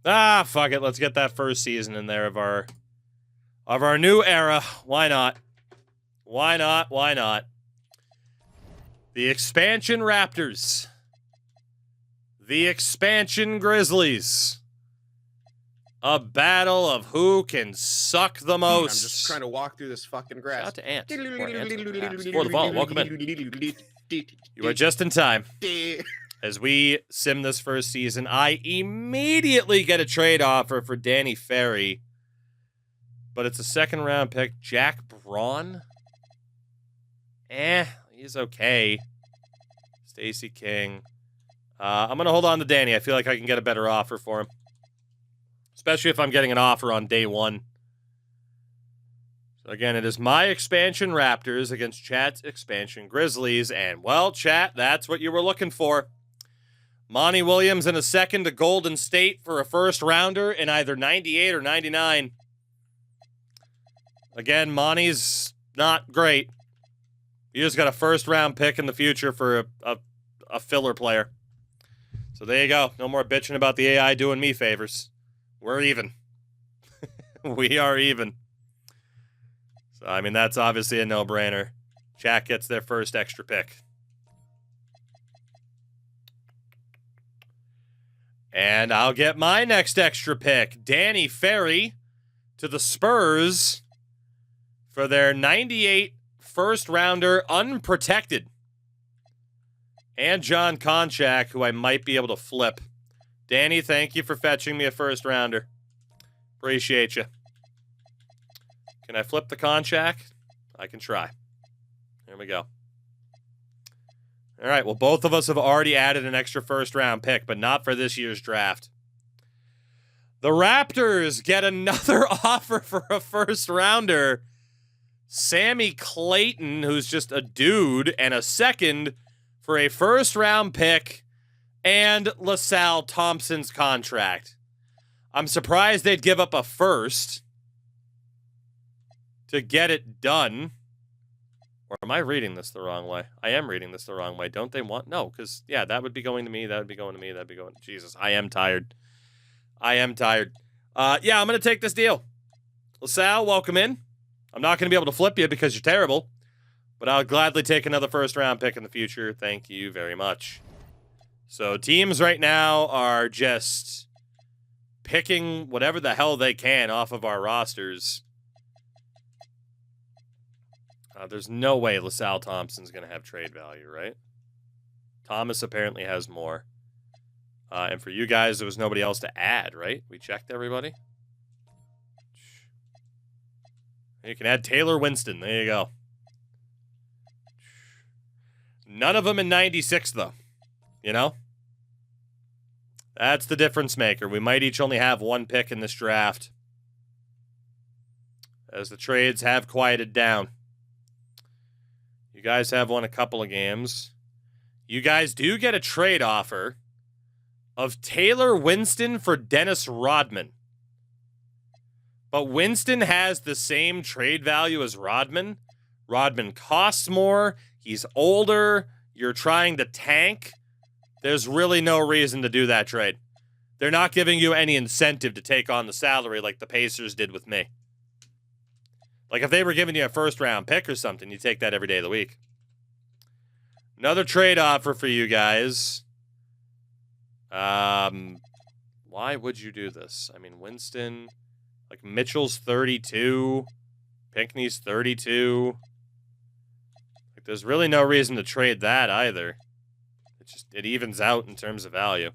Ah, fuck it. Let's get that first season in there of our new era. Why not? Why not? Why not? The expansion Raptors. The expansion Grizzlies. A battle of who can suck the most. I'm just trying to walk through this fucking grass. Shout out to Ant. For the follow. Welcome in. You are just in time. As we sim this first season, I immediately get a trade offer for Danny Ferry. But it's a second-round pick. Jack Braun? He's okay. Stacey King. I'm going to hold on to Danny. I feel like I can get a better offer for him. Especially if I'm getting an offer on day one. So again, it is my expansion Raptors against Chat's expansion Grizzlies. And, well, Chat, that's what you were looking for. Monty Williams in a second to Golden State for a first-rounder in either 98 or 99. Again, Monty's not great. You just got a first-round pick in the future for a filler player. So there you go. No more bitching about the AI doing me favors. We're even. We are even. So, I mean, that's obviously a no-brainer. Chat gets their first extra pick. And I'll get my next extra pick. Danny Ferry to the Spurs for their 98 first-rounder unprotected. And John Konchak, who I might be able to flip. Danny, thank you for fetching me a first-rounder. Appreciate you. Can I flip the Konchak? I can try. There we go. All right, well, both of us have already added an extra first-round pick, but not for this year's draft. The Raptors get another offer for a first-rounder. Sammy Clayton, who's just a dude, and a second for a first-round pick and LaSalle Thompson's contract. I'm surprised they'd give up a first to get it done. Or am I reading this the wrong way? I am reading this the wrong way. Don't they want... No, because, yeah, that would be going to me. That would be going to me. That would be going... Jesus, I am tired. I am tired. Yeah, I'm going to take this deal. LaSalle, welcome in. I'm not going to be able to flip you because you're terrible. But I'll gladly take another first-round pick in the future. Thank you very much. So teams right now are just picking whatever the hell they can off of our rosters. There's no way LaSalle Thompson's going to have trade value, right? Thomas apparently has more. And for you guys, there was nobody else to add, right? We checked everybody. You can add Taylor Winston. There you go. None of them in 96, though. You know? That's the difference maker. We might each only have one pick in this draft, as the trades have quieted down. You guys have won a couple of games. You guys do get a trade offer of Taylor Winston for Dennis Rodman. But Winston has the same trade value as Rodman. Rodman costs more. He's older. You're trying to tank. There's really no reason to do that trade. They're not giving you any incentive to take on the salary like the Pacers did with me. Like, if they were giving you a first-round pick or something, you'd take that every day of the week. Another trade offer for you guys. Why would you do this? I mean, Winston, like, Mitchell's 32. Pinckney's 32. Like, there's really no reason to trade that either. It evens out in terms of value.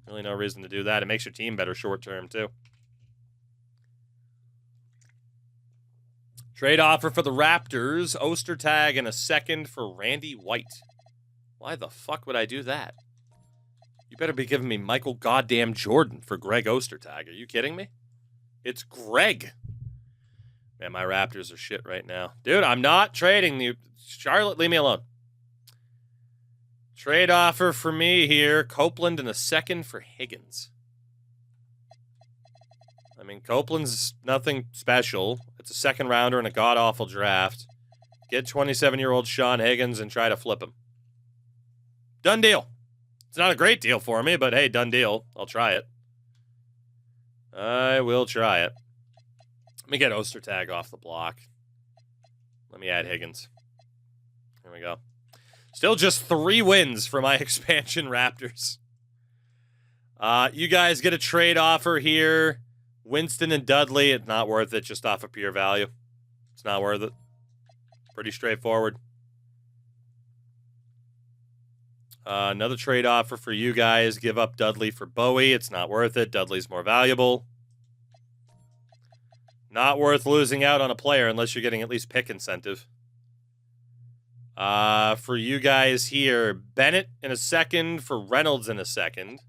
Really no reason to do that. It makes your team better short-term, too. Trade offer for the Raptors. Ostertag and a second for Randy White. Why the fuck would I do that? You better be giving me Michael goddamn Jordan for Greg Ostertag. Are you kidding me? It's Greg. Man, my Raptors are shit right now. Dude, I'm not trading you. Charlotte, leave me alone. Trade offer for me here. Copeland and a second for Higgins. I mean, Copeland's nothing special. It's a second rounder in a god-awful draft. Get 27-year-old Sean Higgins and try to flip him. Done deal. It's not a great deal for me, but hey, done deal. I'll try it. I will try it. Let me get Ostertag off the block. Let me add Higgins. There we go. Still just 3 wins for my expansion Raptors. You guys get a trade offer here. Winston and Dudley, it's not worth it just off of pure value. It's not worth it. Pretty straightforward. Another trade offer for you guys. Give up Dudley for Bowie. It's not worth it. Dudley's more valuable. Not worth losing out on a player unless you're getting at least pick incentive. For you guys here, Bennett in a second for Reynolds in a second.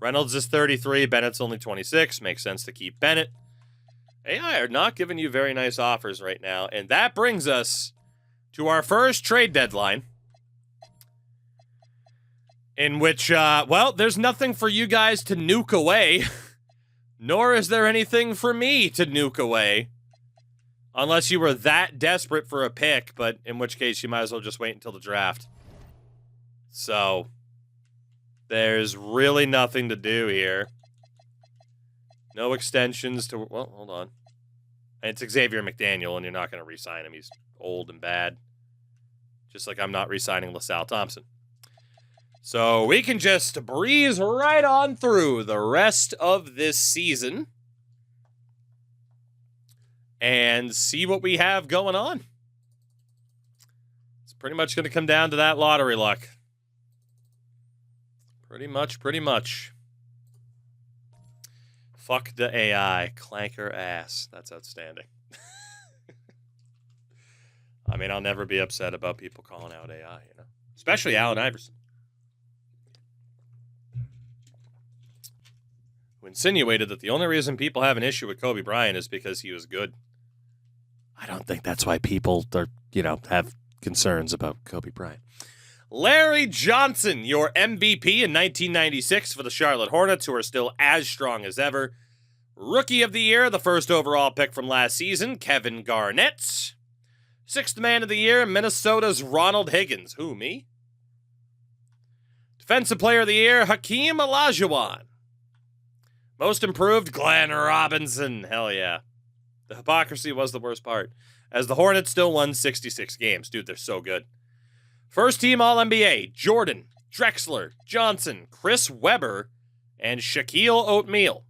Reynolds is 33. Bennett's only 26. Makes sense to keep Bennett. AI are not giving you very nice offers right now. And that brings us to our first trade deadline. In which, well, there's nothing for you guys to nuke away. Nor is there anything for me to nuke away. Unless you were that desperate for a pick, but in which case you might as well just wait until the draft. So, there's really nothing to do here. No extensions to... Well, hold on. It's Xavier McDaniel, and you're not going to re-sign him. He's old and bad. Just like I'm not re-signing LaSalle Thompson. So we can just breeze right on through the rest of this season and see what we have going on. It's pretty much going to come down to that lottery luck. Pretty much. Fuck the AI. Clanker ass. That's outstanding. I mean, I'll never be upset about people calling out AI, you know? Especially Allen Iverson. Who insinuated that the only reason people have an issue with Kobe Bryant is because he was good. I don't think that's why people are, have concerns about Kobe Bryant. Larry Johnson, your MVP in 1996 for the Charlotte Hornets, who are still as strong as ever. Rookie of the Year, the first overall pick from last season, Kevin Garnett. Sixth Man of the Year, Minnesota's Ronald Higgins. Who, me? Defensive Player of the Year, Hakeem Olajuwon. Most Improved, Glenn Robinson. Hell yeah. The hypocrisy was the worst part, as the Hornets still won 66 games. Dude, they're so good. First team All-NBA, Jordan, Drexler, Johnson, Chris Webber, and Shaquille O'Neal.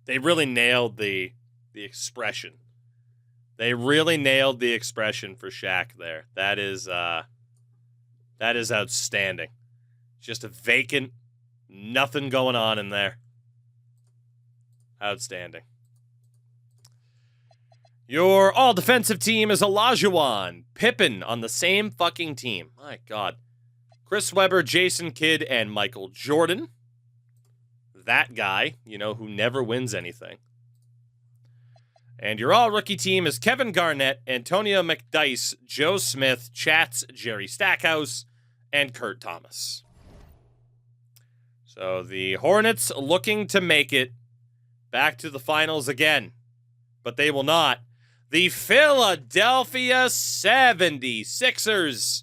They really nailed the expression. They really nailed the expression for Shaq there. That is outstanding. Just a vacant, nothing going on in there. Outstanding. Your all-defensive team is Olajuwon, Pippen on the same fucking team. My God. Chris Webber, Jason Kidd, and Michael Jordan. That guy, who never wins anything. And your all-rookie team is Kevin Garnett, Antonio McDyess, Joe Smith, Chats, Jerry Stackhouse, and Kurt Thomas. So the Hornets looking to make it back to the finals again. But they will not. The Philadelphia 76ers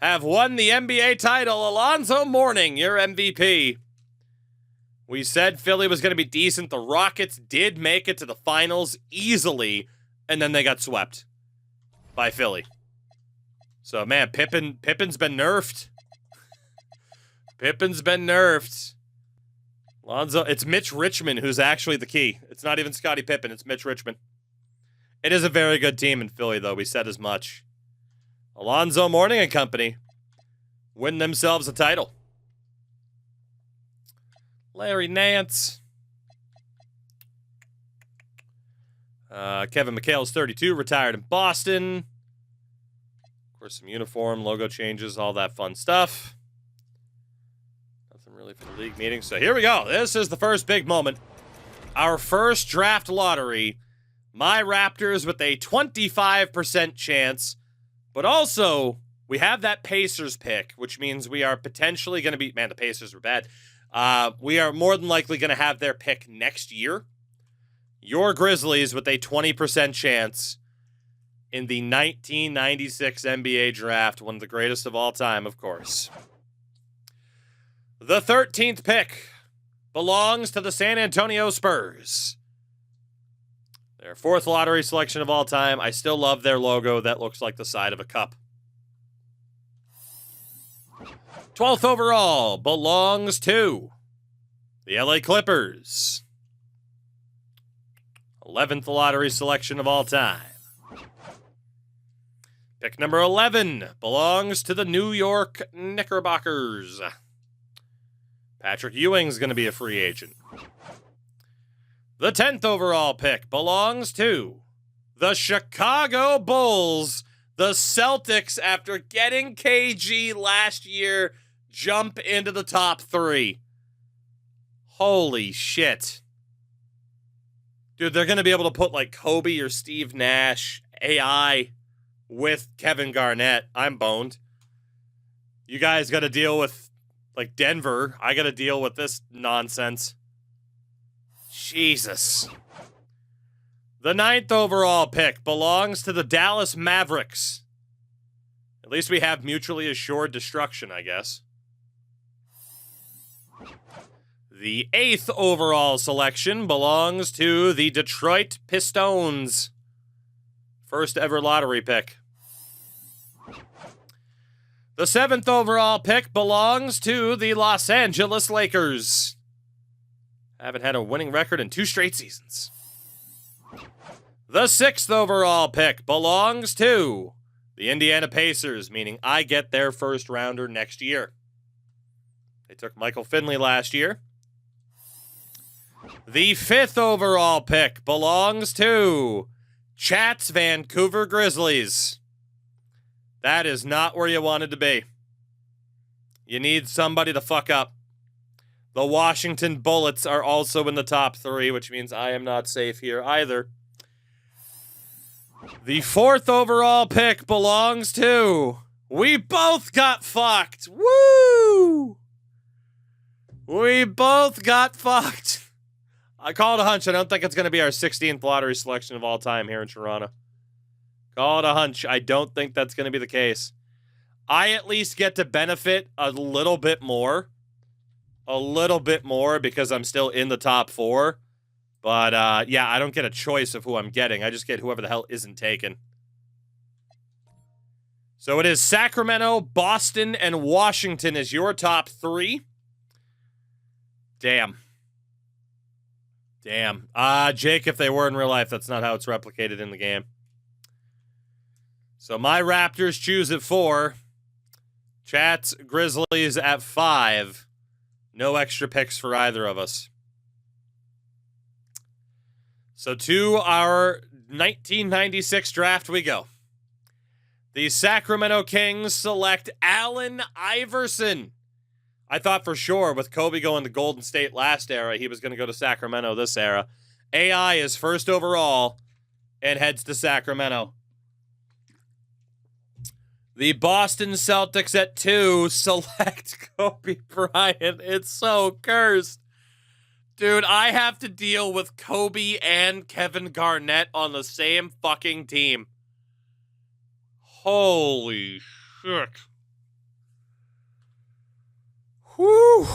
have won the NBA title. Alonzo Mourning, your MVP. We said Philly was going to be decent. The Rockets did make it to the finals easily, and then they got swept by Philly. So, man, Pippen's been nerfed. Pippen's been nerfed. Lonzo, it's Mitch Richmond who's actually the key. It's not even Scottie Pippen, it's Mitch Richmond. It is a very good team in Philly, though. We said as much. Alonzo Mourning and company win themselves a title. Larry Nance. Kevin McHale's 32, retired in Boston. Of course, some uniform, logo changes, all that fun stuff. Nothing really for the league meeting. So here we go. This is the first big moment. Our first draft lottery. My Raptors with a 25% chance. But also, we have that Pacers pick, which means we are potentially going to be... Man, the Pacers were bad. We are more than likely going to have their pick next year. Your Grizzlies with a 20% chance in the 1996 NBA draft, one of the greatest of all time, of course. The 13th pick belongs to the San Antonio Spurs. Their 4th lottery selection of all time. I still love their logo. That looks like the side of a cup. 12th overall belongs to the LA Clippers. 11th lottery selection of all time. Pick number 11 belongs to the New York Knickerbockers. Patrick Ewing's going to be a free agent. The 10th overall pick belongs to the Chicago Bulls. The Celtics, after getting KG last year, jump into the top 3. Holy shit. Dude, they're going to be able to put like Kobe or Steve Nash, AI, with Kevin Garnett. I'm boned. You guys got to deal with like Denver. I got to deal with this nonsense. Jesus. The 9th overall pick belongs to the Dallas Mavericks. At least we have mutually assured destruction, I guess. The 8th overall selection belongs to the Detroit Pistons. First ever lottery pick. The 7th overall pick belongs to the Los Angeles Lakers. Haven't had a winning record in 2 straight seasons. The 6th overall pick belongs to the Indiana Pacers, meaning I get their first rounder next year. They took Michael Finley last year. The 5th overall pick belongs to Chat's Vancouver Grizzlies. That is not where you wanted to be. You need somebody to fuck up. The Washington Bullets are also in the top 3, which means I am not safe here either. The 4th overall pick belongs to... We both got fucked. Woo! We both got fucked. I call it a hunch. I don't think it's going to be our 16th lottery selection of all time here in Toronto. Call it a hunch. I don't think that's going to be the case. I at least get to benefit a little bit more. A little bit more because I'm still in the top 4. But, yeah, I don't get a choice of who I'm getting. I just get whoever the hell isn't taken. So it is Sacramento, Boston, and Washington as your top 3. Damn. Damn. Jake, if they were in real life, that's not how it's replicated in the game. So my Raptors choose at 4. Chat's Grizzlies at 5. No extra picks for either of us. So to our 1996 draft we go. The Sacramento Kings select Allen Iverson. I thought for sure with Kobe going to Golden State last era, he was going to go to Sacramento this era. AI is first overall and heads to Sacramento. The Boston Celtics at 2 select Kobe Bryant. It's so cursed. Dude, I have to deal with Kobe and Kevin Garnett on the same fucking team. Holy shit. Whew.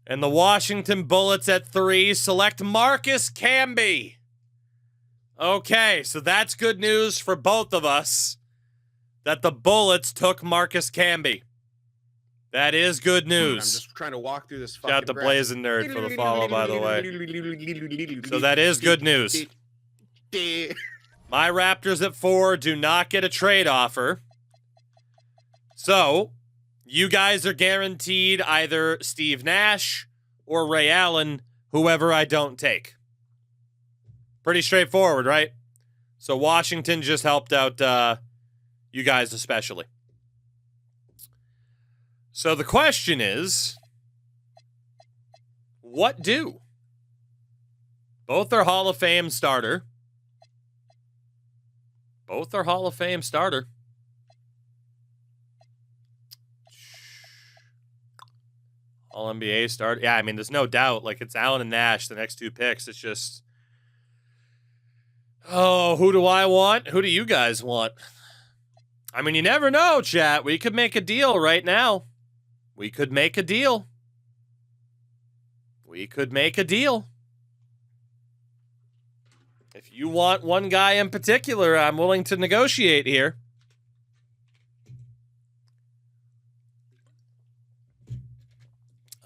And the Washington Bullets at 3 select Marcus Camby. Okay, so that's good news for both of us that the Bullets took Marcus Camby. That is good news. I'm just trying to walk through this fucking Shout out to Blazing Nerd for the follow, by the way. So that is good news. My Raptors at 4 do not get a trade offer. So, you guys are guaranteed either Steve Nash or Ray Allen, whoever I don't take. Pretty straightforward, right? So Washington just helped out you guys especially. So the question is, what do? Both are Hall of Fame starter. Both are Hall of Fame starter. All NBA starter. Yeah, I mean, there's no doubt. Like, it's Allen and Nash, the next 2 picks. It's just, oh, who do I want? Who do you guys want? I mean, you never know, chat. We could make a deal right now. We could make a deal. We could make a deal. If you want one guy in particular, I'm willing to negotiate here.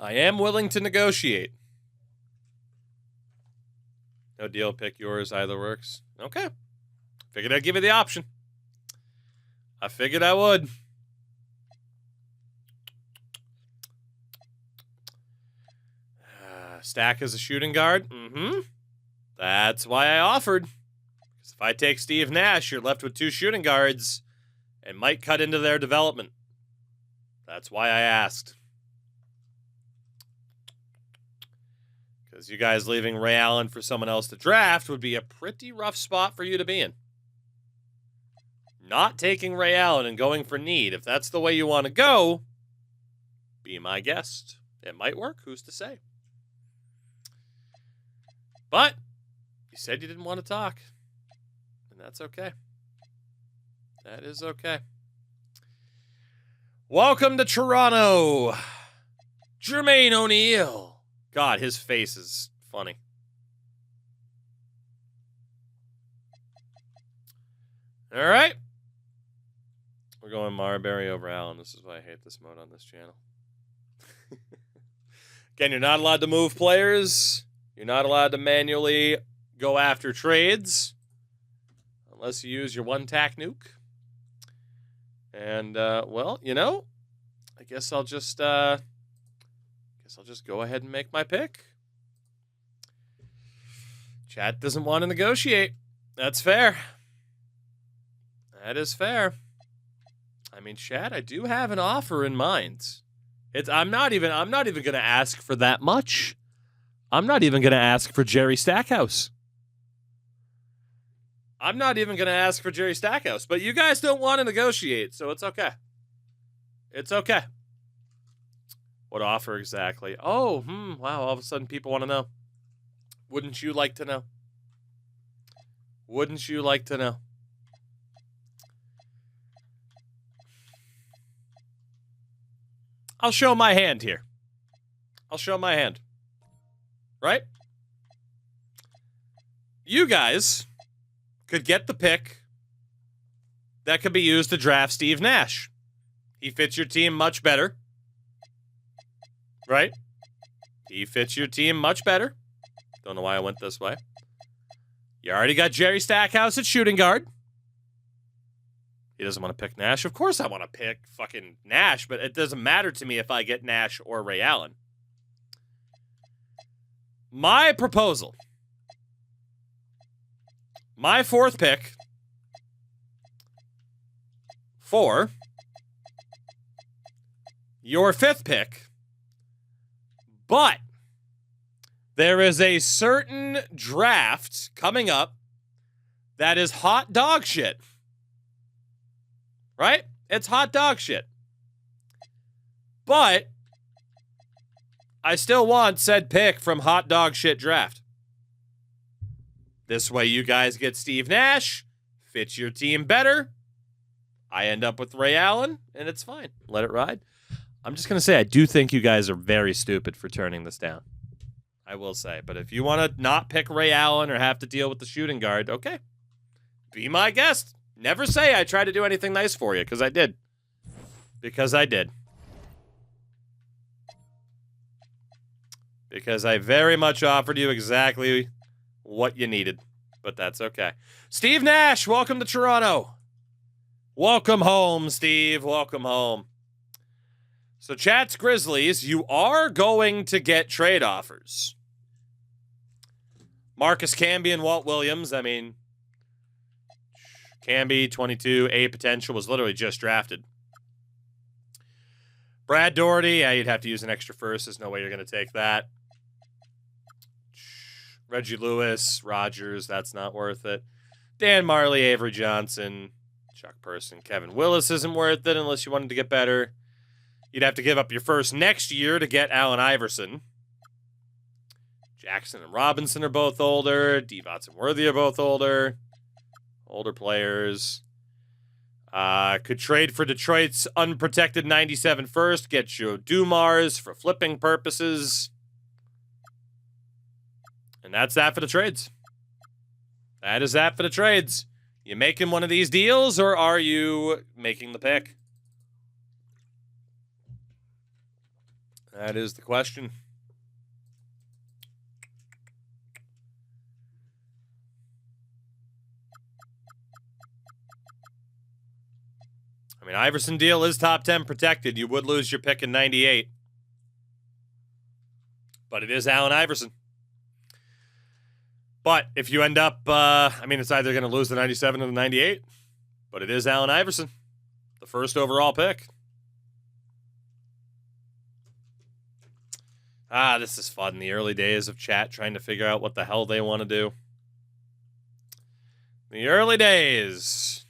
I am willing to negotiate. No deal, pick yours, either works. Okay. Figured I'd give you the option. I figured I would. Stack as a shooting guard? Mm-hmm. That's why I offered. Because if I take Steve Nash, you're left with 2 shooting guards and might cut into their development. That's why I asked. Because you guys leaving Ray Allen for someone else to draft would be a pretty rough spot for you to be in. Not taking Ray Allen and going for need, if that's the way you want to go, be my guest. It might work. Who's to say? But you said you didn't want to talk, and that's okay. That is okay. Welcome to Toronto, Jermaine O'Neal. God, his face is funny. All right. We're going Marbury over Allen. This is why I hate this mode on this channel. Again, you're not allowed to move players. You're not allowed to manually go after trades unless you use your one-tack nuke. And, well, you know, I guess I'll just go ahead and make my pick. Chat doesn't want to negotiate. That's fair. That is fair. I mean, chat, I do have an offer in mind. I'm not even going to ask for that much. I'm not even going to ask for Jerry Stackhouse. I'm not even going to ask for Jerry Stackhouse, but you guys don't want to negotiate, so it's okay. It's okay. What offer exactly? Oh, wow, all of a sudden people want to know. Wouldn't you like to know? Wouldn't you like to know? I'll show my hand here. I'll show my hand. Right? You guys could get the pick that could be used to draft Steve Nash. He fits your team much better. Right? He fits your team much better. Don't know why I went this way. You already got Jerry Stackhouse at shooting guard. He doesn't want to pick Nash. Of course I want to pick fucking Nash, but it doesn't matter to me if I get Nash or Ray Allen. My proposal. My 4th pick for your 5th pick. But there is a certain draft coming up that is hot dog shit. Right? It's hot dog shit. But I still want said pick from hot dog shit draft. This way you guys get Steve Nash, fits your team better. I end up with Ray Allen, and it's fine. Let it ride. I'm just going to say, I do think you guys are very stupid for turning this down. I will say. But if you want to not pick Ray Allen or have to deal with the shooting guard, okay. Be my guest. Never say I tried to do anything nice for you, because I did. Because I did. Because I very much offered you exactly what you needed. But that's okay. Steve Nash, welcome to Toronto. Welcome home, Steve. Welcome home. So, Chat's Grizzlies, you are going to get trade offers. Marcus Camby and Walt Williams, I mean, Camby, 22, A potential, was literally just drafted. Brad Doherty, yeah, you'd have to use an extra first. There's no way you're going to take that. Reggie Lewis, Rogers, that's not worth it. Dan Marley, Avery Johnson, Chuck Person, Kevin Willis isn't worth it unless you wanted to get better. You'd have to give up your first next year to get Allen Iverson. Jackson and Robinson are both older. Divac and Worthy are both older. Older players. Could trade for Detroit's unprotected 97 first, get you Dumars for flipping purposes. And that's that for the trades. That is that for the trades. You making one of these deals, or are you making the pick? That is the question. I mean, Iverson deal is top 10 protected. You would lose your pick in 98. But it is Allen Iverson. But if you end up, I mean, it's either going to lose the 97 or the 98. But it is Allen Iverson, the first overall pick. This is fun. The early days of chat trying to figure out what the hell they want to do. The early days.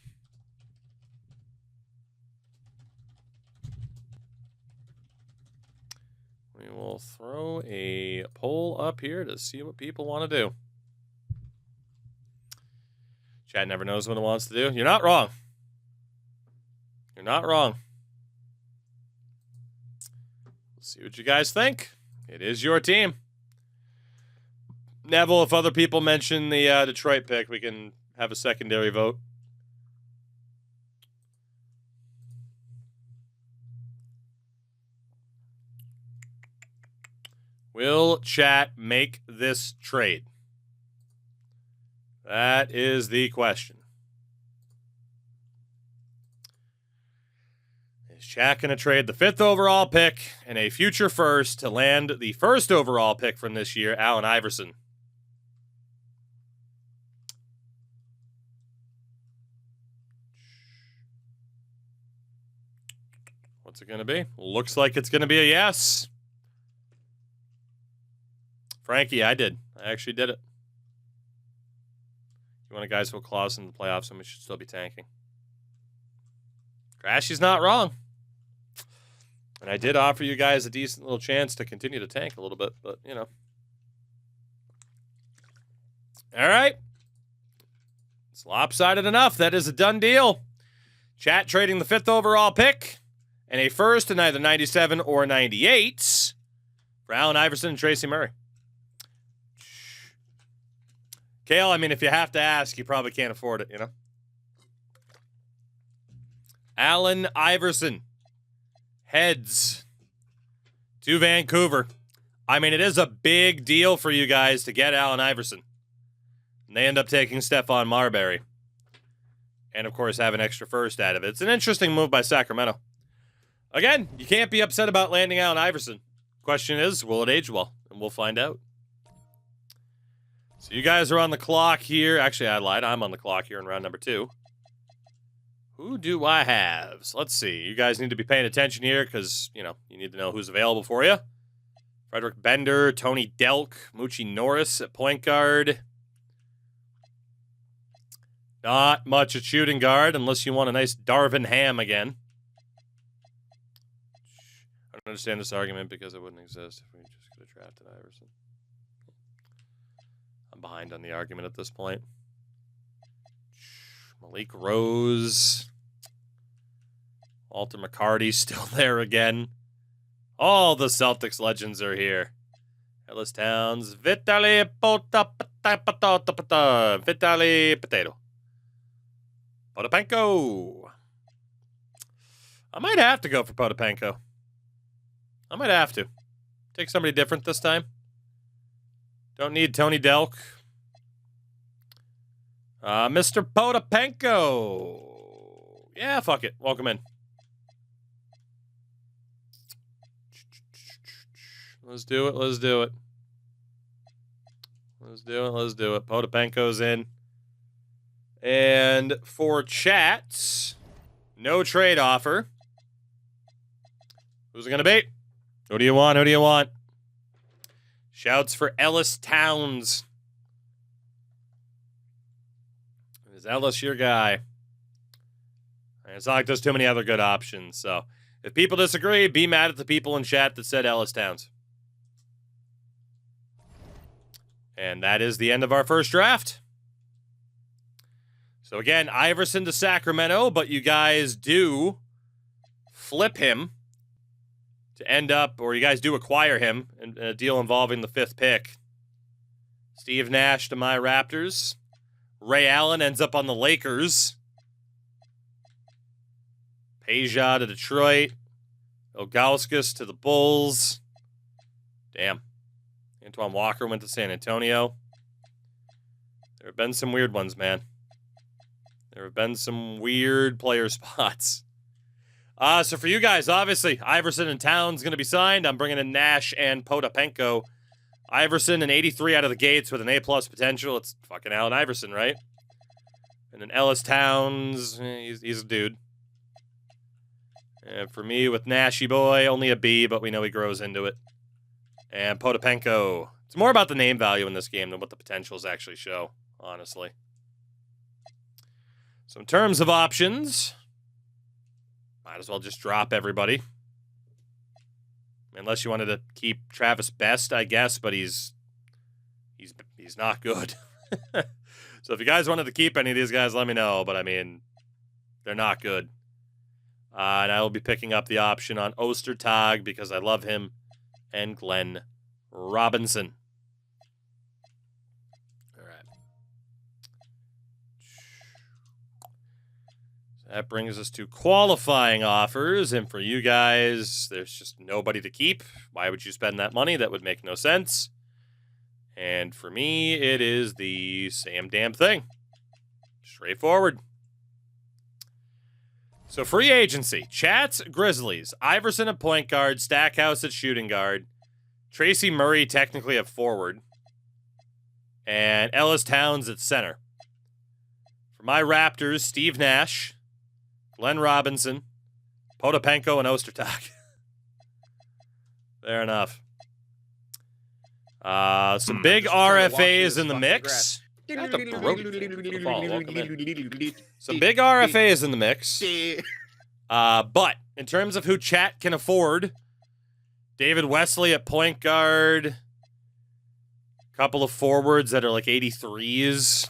We will throw a poll up here to see what people want to do. Chat never knows what it wants to do. You're not wrong. You're not wrong. Let's see what you guys think. It is your team. Neville, if other people mention the Detroit pick, we can have a secondary vote. Will chat make this trade? That is the question. Is chat going to trade the 5th overall pick and a future first to land the 1st overall pick from this year, Allen Iverson? What's it going to be? Looks like it's going to be a yes. Frankie, I did. I actually did it. You want a guys who will clause in the playoffs, and we should still be tanking. Crashy's not wrong. And I did offer you guys a decent little chance to continue to tank a little bit, but, you know. All right. It's lopsided enough. That is a done deal. Chat trading the 5th overall pick and a first in either 97 or 98 for Allen Iverson and Tracy Murray. Kale, I mean, if you have to ask, you probably can't afford it, you know? Allen Iverson. Heads to Vancouver. I mean, it is a big deal for you guys to get Allen Iverson. And they end up taking Stephon Marbury. And, of course, have an extra first out of it. It's an interesting move by Sacramento. Again, you can't be upset about landing Allen Iverson. Question is, will it age well? And we'll find out. So you guys are on the clock here. Actually, I lied. I'm on the clock here in round number 2. Who do I have? So let's see. You guys need to be paying attention here because, you know, you need to know who's available for you. Frederick Bender, Tony Delk, Moochie Norris at point guard. Not much at shooting guard unless you want a nice Darvin Ham again. I don't understand this argument because it wouldn't exist if we just could have drafted Iverson. I'm behind on the argument at this point. Malik Rose. Walter McCarty still there again. All the Celtics legends are here. Ellis Towns. Vitaly Potato. Potapenko. I might have to go for Potapenko. I might have to. Take somebody different this time. Don't need Tony Delk. Mr. Potapenko. Yeah, fuck it. Welcome in. Let's do it. Let's do it. Let's do it. Let's do it. Potapenko's in. And for chat, no trade offer. Who's it going to be? Who do you want? Who do you want? Shouts for Ellis Towns. Is Ellis your guy? It's not like there's too many other good options. So if people disagree, be mad at the people in chat that said Ellis Towns. And that is the end of our first draft. So again, Iverson to Sacramento, but you guys do flip him to end up, or you guys do acquire him in a deal involving the 5th pick. Steve Nash to my Raptors. Ray Allen ends up on the Lakers. Peja to Detroit. Ilgauskas to the Bulls. Damn. Antoine Walker went to San Antonio. There have been some weird ones, man. There have been some weird player spots. So for you guys, obviously, Iverson and Towns going to be signed. I'm bringing in Nash and Potapenko. Iverson, an 83 out of the gates with an A-plus potential. It's fucking Allen Iverson, right? And then Ellis Towns, he's a dude. And for me, with Nashy Boy, only a B, but we know he grows into it. And Potapenko. It's more about the name value in this game than what the potentials actually show, honestly. So in terms of options, might as well just drop everybody. Unless you wanted to keep Travis Best, I guess, but he's not good. So if you guys wanted to keep any of these guys, let me know. But I mean, they're not good. And I will be picking up the option on Ostertag because I love him, and Glenn Robinson. All right. So that brings us to qualifying offers. And for you guys, there's just nobody to keep. Why would you spend that money? That would make no sense. And for me, it is the same damn thing. Straightforward. So free agency. Chats, Grizzlies. Iverson at point guard. Stackhouse at shooting guard. Tracy Murray technically at forward. And Ellis Towns at center. For my Raptors, Steve Nash, Glenn Robinson, Potapenko, and Ostertag. Fair enough. Some big RFAs in the mix. Some big RFAs in the mix. But in terms of who chat can afford, David Wesley at point guard, a couple of forwards that are like 83s.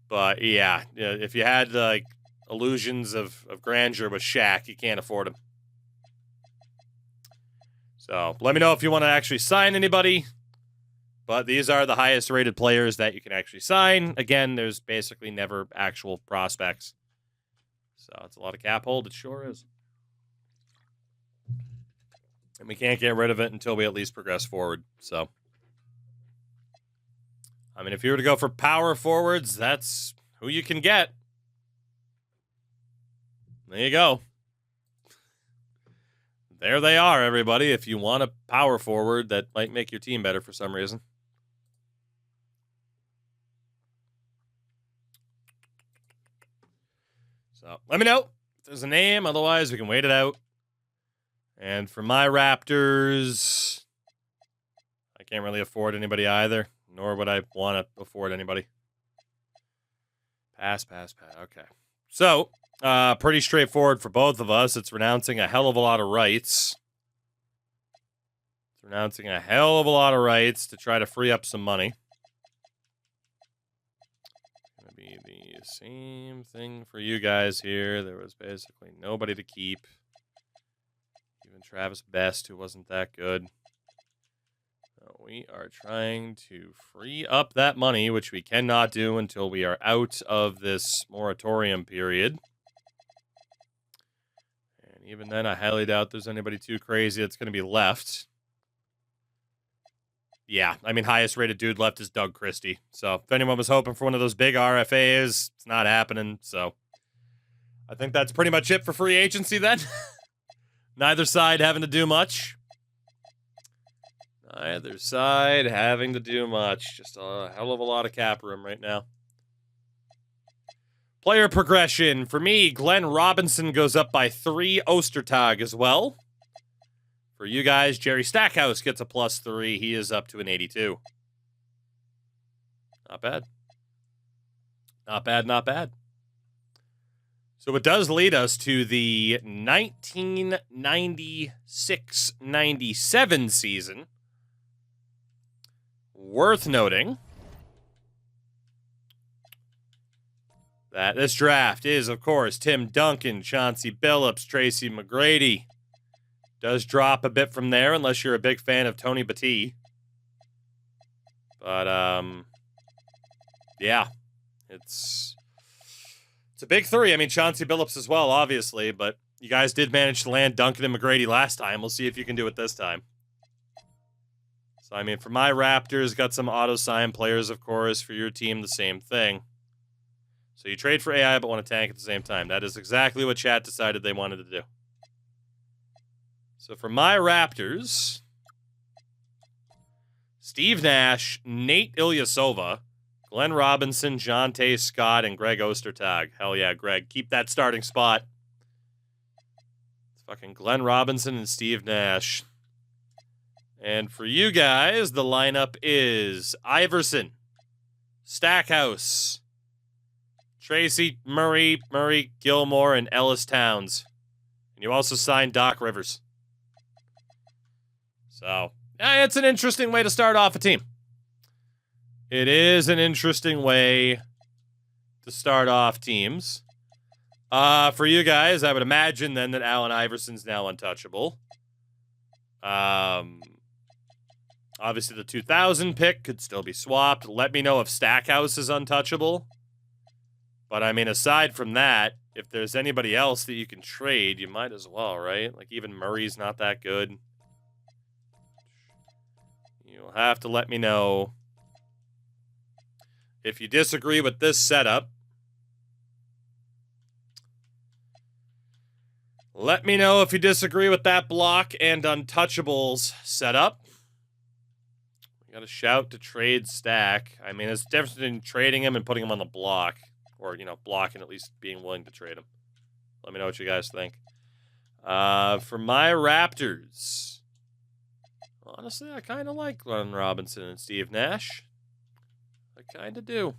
But yeah, if you had like illusions of grandeur with Shaq, you can't afford him. So let me know if you want to actually sign anybody. But these are the highest rated players that you can actually sign. Again, there's basically never actual prospects. So it's a lot of cap hold. It sure is. And we can't get rid of it until we at least progress forward. So, I mean, if you were to go for power forwards, that's who you can get. There you go. There they are, everybody. If you want a power forward that might make your team better for some reason. So let me know if there's a name. Otherwise, we can wait it out. And for my Raptors, I can't really afford anybody either, nor would I want to afford anybody. Pass. Okay. So, pretty straightforward for both of us. It's renouncing a hell of a lot of rights. It's renouncing a hell of a lot of rights to try to free up some money. It's going to be the same thing for you guys here. There was basically nobody to keep. Even Travis Best, who wasn't that good. So we are trying to free up that money, which we cannot do until we are out of this moratorium period. And even then, I highly doubt there's anybody too crazy that's going to be left. Yeah, I mean, highest rated dude left is Doug Christie. So if anyone was hoping for one of those big RFAs, it's not happening. So I think that's pretty much it for free agency then. Neither side having to do much. Neither side having to do much. Just a hell of a lot of cap room right now. Player progression. For me, Glenn Robinson goes up by 3. Ostertag as well. For you guys, Jerry Stackhouse gets a +3. He is up to an 82. Not bad. Not bad. So it does lead us to the 1996-97 season. Worth noting, This draft is, of course, Tim Duncan, Chauncey Billups, Tracy McGrady. Does drop a bit from there, unless you're a big fan of Tony Battie. But, yeah. It's a big three. I mean, Chauncey Billups as well, obviously, but you guys did manage to land Duncan and McGrady last time. We'll see if you can do it this time. So, I mean, for my Raptors, got some auto-sign players, of course. For your team, the same thing. So you trade for AI but want to tank at the same time. That is exactly what chat decided they wanted to do. So for my Raptors, Steve Nash, Nate Ilyasova, Glenn Robinson, Jonte Scott, and Greg Ostertag. Hell yeah, Greg. Keep that starting spot. It's fucking Glenn Robinson and Steve Nash. And for you guys, the lineup is Iverson, Stackhouse, Tracy, Murray, Gilmore, and Ellis Towns. And you also signed Doc Rivers. So, yeah, it's an interesting way to start off a team. It is an interesting way to start off teams. For you guys, I would imagine then that Allen Iverson's now untouchable. Obviously, the 2000 pick could still be swapped. Let me know if Stackhouse is untouchable. But, I mean, aside from that, if there's anybody else that you can trade, you might as well, right? Like, even Murray's not that good. You'll have to let me know if you disagree with this setup. Let me know if you disagree with that block and untouchables setup. You got a shout to trade Stack. I mean, it's the difference between trading him and putting him on the block. Or, you know, blocking, at least being willing to trade him. Let me know what you guys think. For my Raptors, honestly, I kind of like Glenn Robinson and Steve Nash. I kind of do.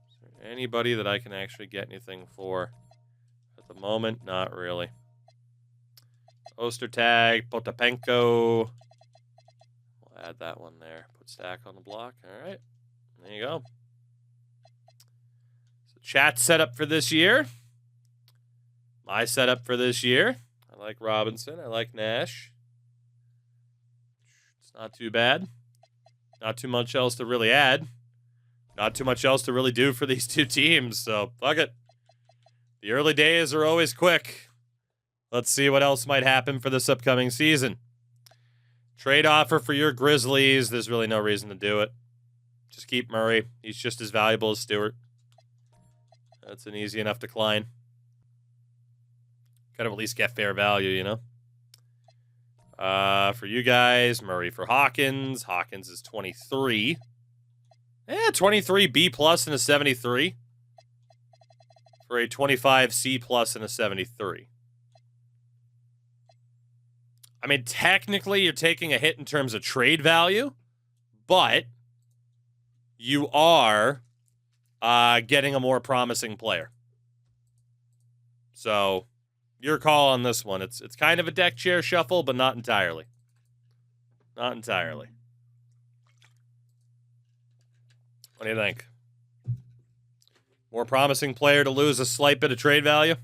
Is there anybody that I can actually get anything for? At the moment, not really. Ostertag, Potapenko. We'll add that one there. Put Stack on the block. All right. There you go. So chat setup for this year. My setup for this year. I like Robinson. I like Nash. It's not too bad. Not too much else to really add. Not too much else to really do for these two teams. So, fuck it. The early days are always quick. Let's see what else might happen for this upcoming season. Trade offer for your Grizzlies. There's really no reason to do it. Just keep Murray. He's just as valuable as Stewart. That's an easy enough decline. Kind of at least get fair value, you know? For you guys, Murray for Hawkins. Hawkins is 23. 23 B plus and a 73. For a 25 C plus and a 73. I mean, technically, you're taking a hit in terms of trade value, but you are getting a more promising player. So, your call on this one. It's kind of a deck chair shuffle, but not entirely. Not entirely. What do you think? More promising player to lose a slight bit of trade value?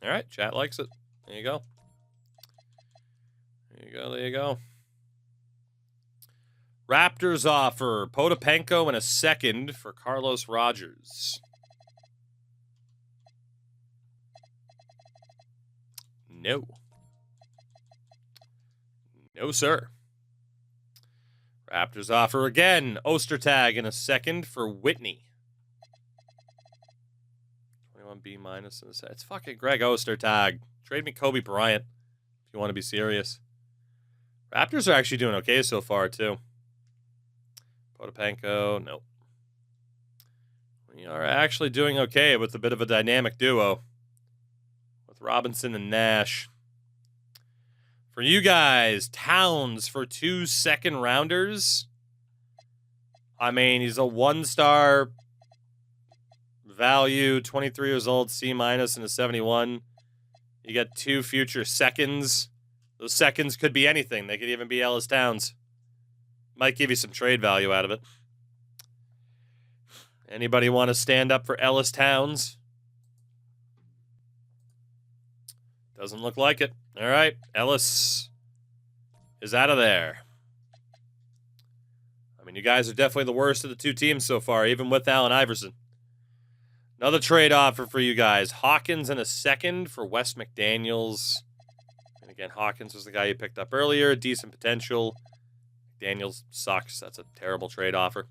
All right, chat likes it. There you go. There you go. Raptors offer Potapenko and a second for Carlos Rogers. No. No, sir. Raptors offer again Ostertag and a second for Whitney. 21 B minus. It's fucking Greg Ostertag. Trade me Kobe Bryant if you want to be serious. Raptors are actually doing okay so far, too. Potapenko, nope. We are actually doing okay with a bit of a dynamic duo with Robinson and Nash. For you guys, Towns for 2 second-rounders. I mean, he's a one-star value, 23 years old, C minus, and a 71. You get 2 future seconds. Those seconds could be anything. They could even be Ellis Towns. Might give you some trade value out of it. Anybody want to stand up for Ellis Towns? Doesn't look like it. All right, Ellis is out of there. I mean, you guys are definitely the worst of the two teams so far, even with Allen Iverson. Another trade offer for you guys. Hawkins and a second for Wes McDaniels. And again, Hawkins was the guy you picked up earlier. Decent potential. McDaniels sucks. That's a terrible trade offer.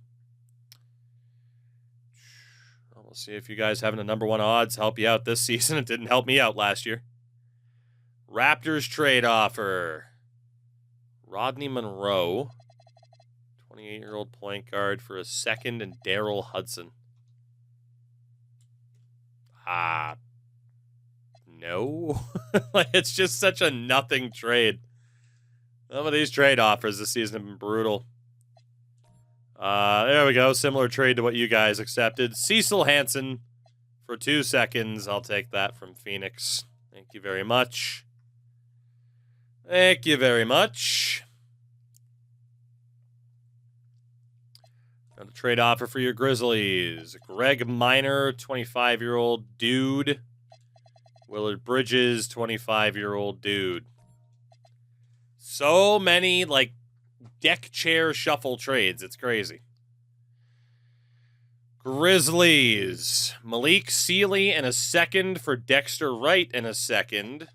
Well, we'll see if you guys having the number one odds help you out this season. It didn't help me out last year. Raptors trade offer. Rodney Monroe. 28-year-old point guard for a second and Daryl Hudson. No. Like, it's just such a nothing trade. Some of these trade offers this season have been brutal. There we go. Similar trade to what you guys accepted. Cecil Hansen for 2 seconds. I'll take that from Phoenix. Thank you very much. Thank you very much. Another trade offer for your Grizzlies. Greg Minor, 25-year-old dude. Willard Bridges, 25-year-old dude. So many, like, deck chair shuffle trades. It's crazy. Grizzlies. Malik Sealy and a second for Dexter Wright and a second.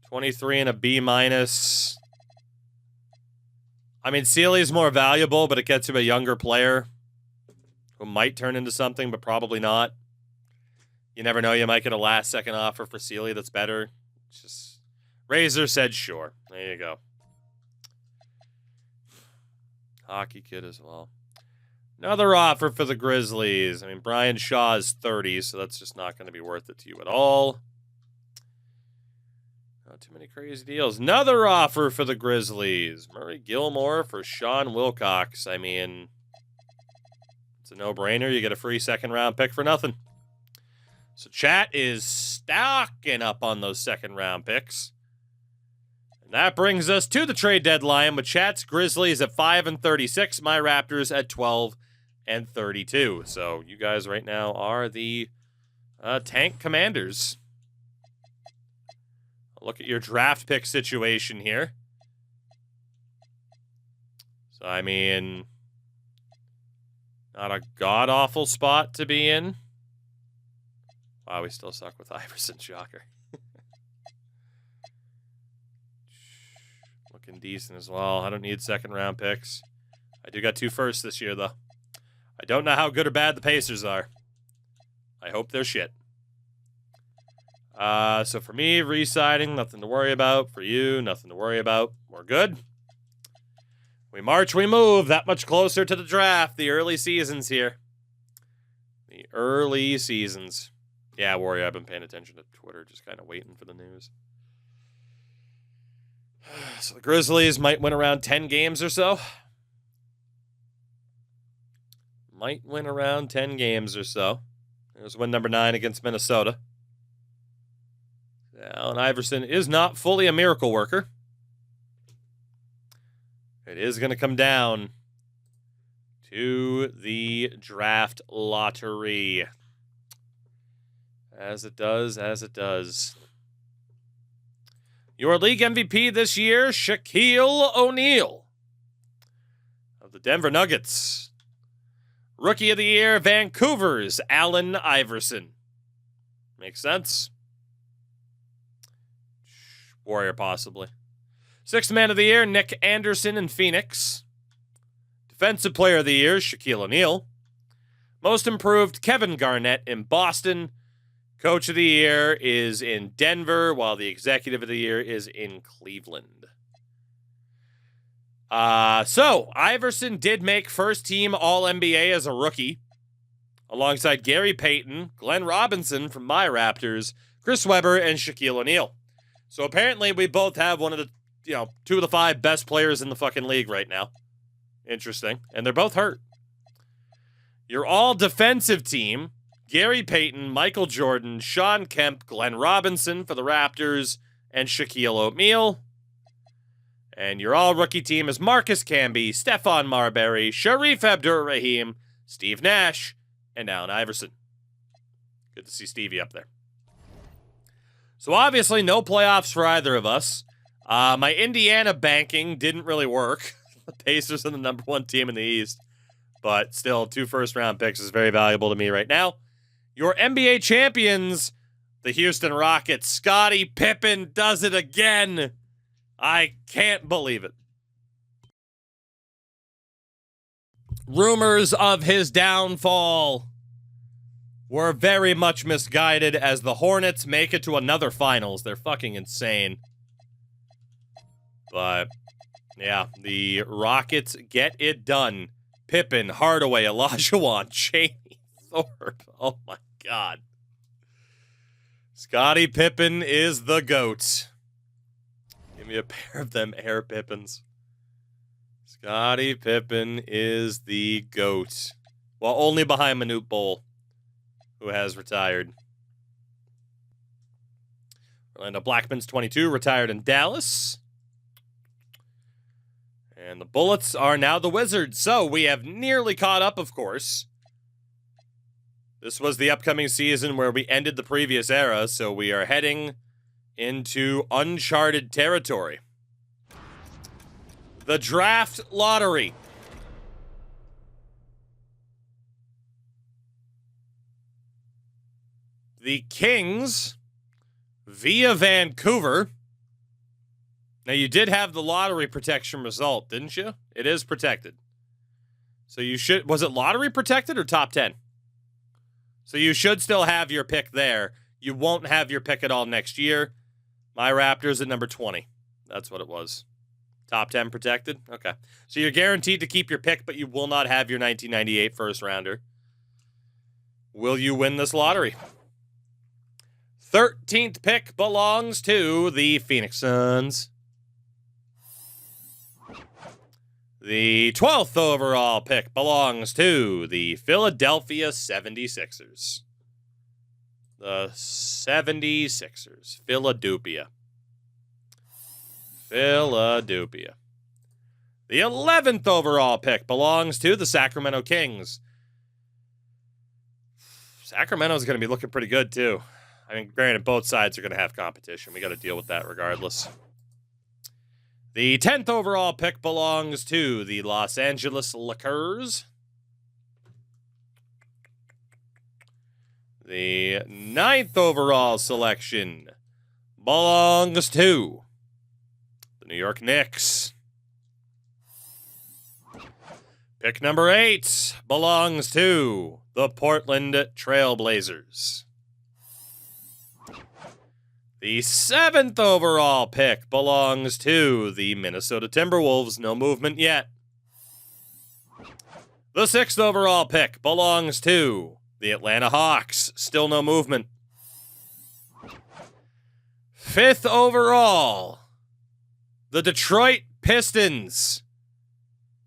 23 and a B-. I mean, Sealy's more valuable, but it gets him a younger player who might turn into something, but probably not. You never know. You might get a last-second offer for Sealy that's better. It's just Razor said sure. There you go. Hockey kid as well. Another offer for the Grizzlies. I mean, Brian Shaw is 30, so that's just not going to be worth it to you at all. Not too many crazy deals. Another offer for the Grizzlies. Murray Gilmore for Sean Wilcox. I mean, it's a no-brainer. You get a free second-round pick for nothing. So chat is stocking up on those second-round picks. And that brings us to the trade deadline with chat's Grizzlies at 5-36. My Raptors at 12-32. So you guys right now are the tank commanders. Look at your draft pick situation here. So, I mean, not a god-awful spot to be in. Wow, we still suck with Iverson. Shocker. Looking decent as well. I don't need second-round picks. I do got 2 firsts this year, though. I don't know how good or bad the Pacers are. I hope they're shit. So for me, re-signing, nothing to worry about. For you, nothing to worry about. We're good. We march, we move. That much closer to the draft. The early seasons here. The early seasons. Yeah, Warrior, I've been paying attention to Twitter, just kind of waiting for the news. So the Grizzlies might win around 10 games or so. Might win around 10 games or so. There's win number 9 against Minnesota. Allen Iverson is not fully a miracle worker. It is going to come down to the draft lottery. As it does, as it does. Your league MVP this year, Shaquille O'Neal of the Denver Nuggets. Rookie of the year, Vancouver's Allen Iverson. Makes sense? Warrior, possibly. Sixth man of the year, Nick Anderson in Phoenix. Defensive player of the year, Shaquille O'Neal. Most improved, Kevin Garnett in Boston. Coach of the year is in Denver, while the executive of the year is in Cleveland. So, Iverson did make first team All-NBA as a rookie, alongside Gary Payton, Glenn Robinson from my Raptors, Chris Webber, and Shaquille O'Neal. So apparently we both have one of the, 2 of the 5 best players in the fucking league right now. Interesting. And they're both hurt. Your all-defensive team, Gary Payton, Michael Jordan, Sean Kemp, Glenn Robinson for the Raptors, and Shaquille O'Neal. And your all-rookie team is Marcus Camby, Stephon Marbury, Sharif Abdur-Rahim, Steve Nash, and Allen Iverson. Good to see Stevie up there. So obviously no playoffs for either of us. My Indiana banking didn't really work. The Pacers are the number 1 team in the East. But still, 2 first-round picks is very valuable to me right now. Your NBA champions, the Houston Rockets. Scottie Pippen does it again. I can't believe it. Rumors of his downfall were very much misguided as the Hornets make it to another finals. They're fucking insane. But, yeah, the Rockets get it done. Pippen, Hardaway, Olajuwon, Chaney, Thorpe. Oh, my God. Scottie Pippen is the GOAT. Give me a pair of them Air Pippins. Scottie Pippen is the GOAT. Well, only behind Manute Bol, who has retired. Orlando Blackman's 22, retired in Dallas. And the Bullets are now the Wizards. So we have nearly caught up, of course. This was the upcoming season where we ended the previous era, so we are heading into uncharted territory. The draft lottery. The Kings via Vancouver. Now, you did have the lottery protection result, didn't you? It is protected. So you should... Was it lottery protected or top 10? So you should still have your pick there. You won't have your pick at all next year. My Raptors at number 20. That's what it was. Top 10 protected? Okay. So you're guaranteed to keep your pick, but you will not have your 1998 first rounder. Will you win this lottery? 13th pick belongs to the Phoenix Suns. The 12th overall pick belongs to the Philadelphia 76ers. The 76ers. Philadelphia. Philadelphia. The 11th overall pick belongs to the Sacramento Kings. Sacramento's going to be looking pretty good, too. I mean, granted, both sides are going to have competition. We got to deal with that regardless. The 10th overall pick belongs to the Los Angeles Lakers. The 9th overall selection belongs to the New York Knicks. Pick number 8 belongs to the Portland Trailblazers. The 7th overall pick belongs to the Minnesota Timberwolves. No movement yet. The 6th overall pick belongs to the Atlanta Hawks. Still no movement. 5th overall, the Detroit Pistons.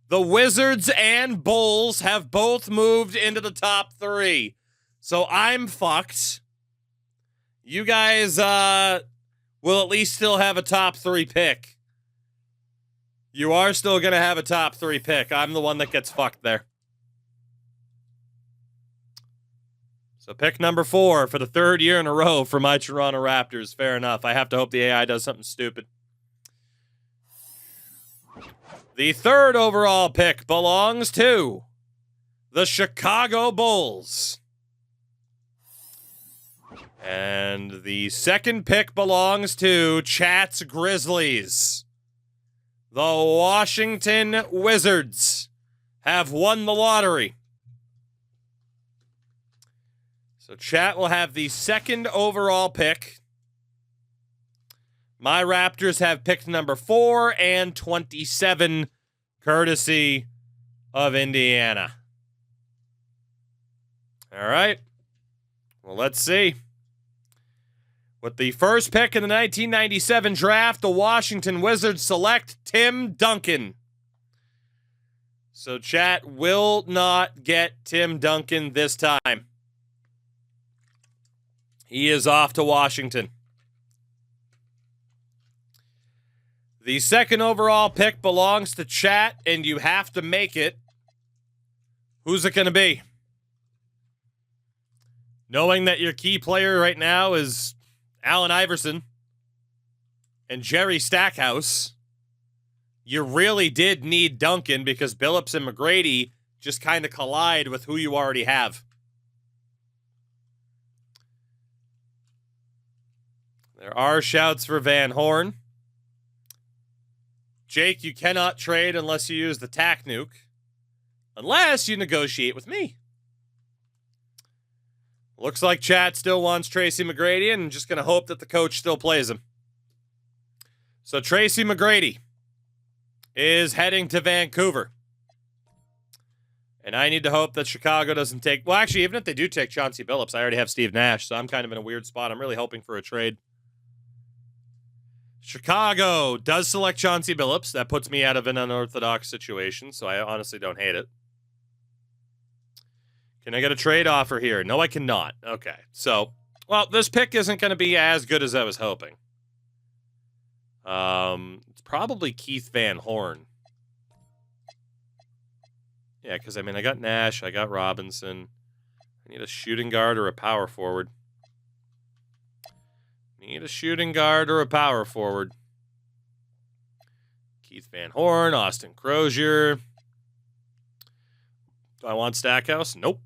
The Wizards and Bulls have both moved into the top 3. So I'm fucked. You guys will at least still have a top 3 pick. You are still going to have a top 3 pick. I'm the one that gets fucked there. So pick number 4 for the 3rd year in a row for my Toronto Raptors. Fair enough. I have to hope the AI does something stupid. The 3rd overall pick belongs to the Chicago Bulls. And the 2nd pick belongs to Chat's Grizzlies. The Washington Wizards have won the lottery. So Chat will have the 2nd overall pick. My Raptors have picked number 4 and 27, courtesy of Indiana. All right. Well, let's see. With the first pick in the 1997 draft, the Washington Wizards select Tim Duncan. So Chat will not get Tim Duncan this time. He is off to Washington. The 2nd overall pick belongs to Chat, and you have to make it Who's it going to be? Knowing that your key player right now is Allen Iverson and Jerry Stackhouse, you really did need Duncan because Billups and McGrady just kind of collide with who you already have. There are shouts for Van Horn. Jake, you cannot trade unless you use the tack nuke. Unless you negotiate with me. Looks like chat still wants Tracy McGrady and just going to hope that the coach still plays him. So Tracy McGrady is heading to Vancouver. And I need to hope that Chicago doesn't take... Well, actually, even if they do take Chauncey Billups, I already have Steve Nash, so I'm kind of in a weird spot. I'm really hoping for a trade. Chicago does select Chauncey Billups. That puts me out of an unorthodox situation, so I honestly don't hate it. Can I get a trade offer here? No, I cannot. Okay, so, well, this pick isn't going to be as good as I was hoping. It's probably Keith Van Horn. Yeah, because, I mean, I got Nash, I got Robinson. I need a shooting guard or a power forward. Need a shooting guard or a power forward. Keith Van Horn, Austin Crozier. Do I want Stackhouse? Nope.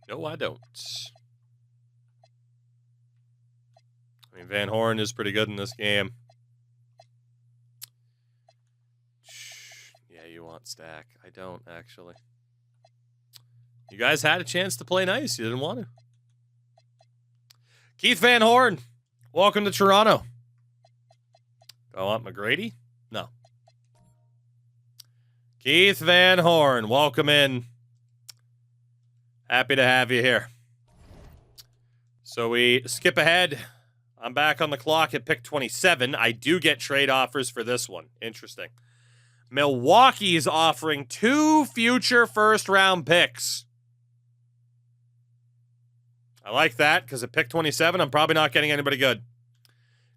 No, I don't. I mean, Van Horn is pretty good in this game. Yeah, you want Stack. I don't, actually. You guys had a chance to play nice. You didn't want to. Keith Van Horn, welcome to Toronto. Do I want McGrady? No. Keith Van Horn, welcome in. Happy to have you here. So we skip ahead. I'm back on the clock at pick 27. I do get trade offers for this one. Interesting. Milwaukee is offering 2 future first-round picks. I like that, because at pick 27, I'm probably not getting anybody good.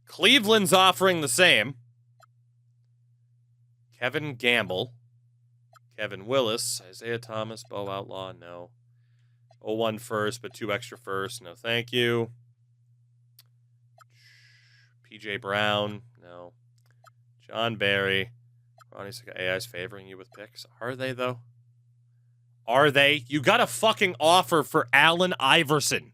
Cleveland's offering the same. Kevin Gamble. Kevin Willis. Isaiah Thomas. Bo Outlaw. No. 0-1 first, but 2 extra first. No, thank you. PJ Brown. No. John Barry. Ronnie AI's favoring you with picks. Are they, though? Are they? You got a fucking offer for Allen Iverson.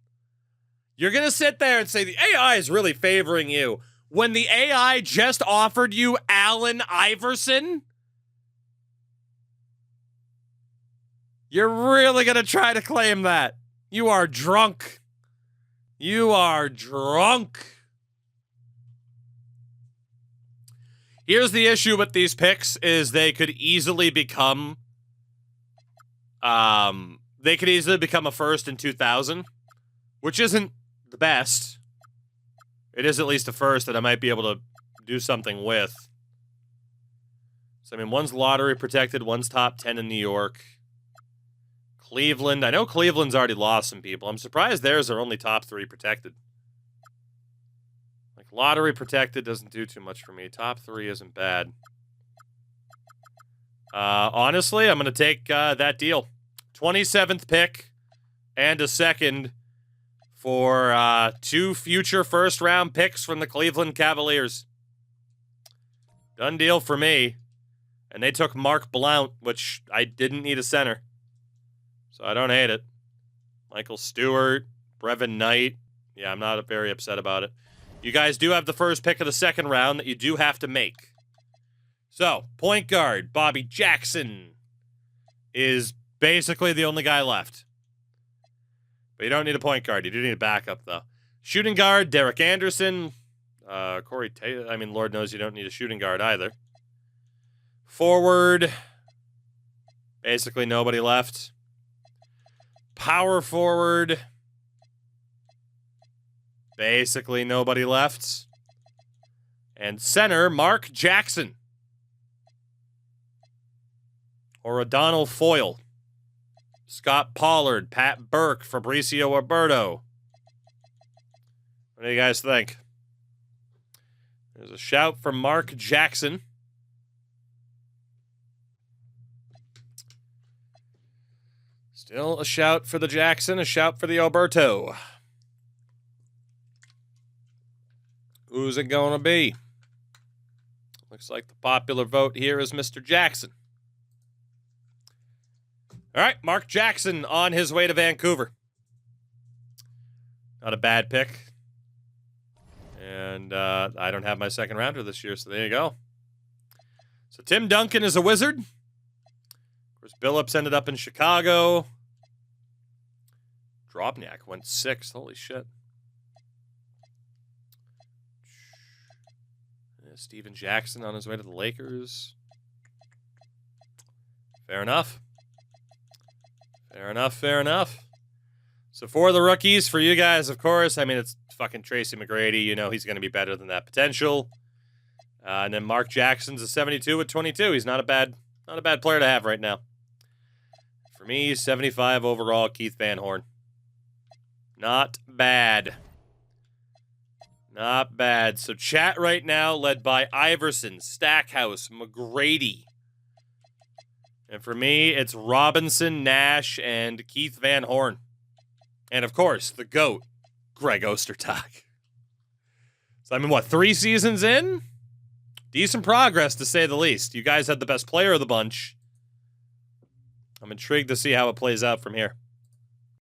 You're going to sit there and say the AI is really favoring you when the AI just offered you Allen Iverson? You're really going to try to claim that. You are drunk. You are drunk. Here's the issue with these picks is they could easily become a first in 2000, which isn't the best. It is at least a first that I might be able to do something with. So, I mean, one's lottery protected, one's top 10 in New York. Cleveland, I know Cleveland's already lost some people. I'm surprised theirs are only top 3 protected. Like, lottery protected doesn't do too much for me. Top 3 isn't bad. Honestly, I'm going to take that deal. 27th pick and a second for 2 future first-round picks from the Cleveland Cavaliers. Done deal for me. And they took Mark Blount, which I didn't need a center. So I don't hate it. Michael Stewart, Brevin Knight. Yeah, I'm not very upset about it. You guys do have the first pick of the second round that you do have to make. So, point guard, Bobby Jackson is basically the only guy left. But you don't need a point guard. You do need a backup, though. Shooting guard, Derek Anderson. Corey Taylor. I mean, Lord knows you don't need a shooting guard either. Forward. Basically nobody left. Power forward. Basically nobody left. And center, Mark Jackson. Or O'Donnell Foyle. Scott Pollard, Pat Burke, Fabricio Alberto. What do you guys think? There's a shout from Mark Jackson. Still a shout for the Jackson, a shout for the Alberto. Who's it going to be? Looks like the popular vote here is Mr. Jackson. All right, Mark Jackson on his way to Vancouver. Not a bad pick. And I don't have my second rounder this year, so there you go. So Tim Duncan is a Wizard. Of course, Billups ended up in Chicago. Drobnyak went 6th. Holy shit. Steven Jackson on his way to the Lakers. Fair enough. Fair enough, fair enough. So for the rookies, for you guys, of course, I mean, it's fucking Tracy McGrady. You know he's going to be better than that potential. And then Mark Jackson's a 72 with 22. He's not a bad player to have right now. For me, 75 overall, Keith Van Horn. Not bad. Not bad. So chat right now led by Iverson, Stackhouse, McGrady. And for me, it's Robinson, Nash, and Keith Van Horn. And of course, the GOAT, Greg Ostertag. So I mean, what, 3 seasons in? Decent progress, to say the least. You guys had the best player of the bunch. I'm intrigued to see how it plays out from here.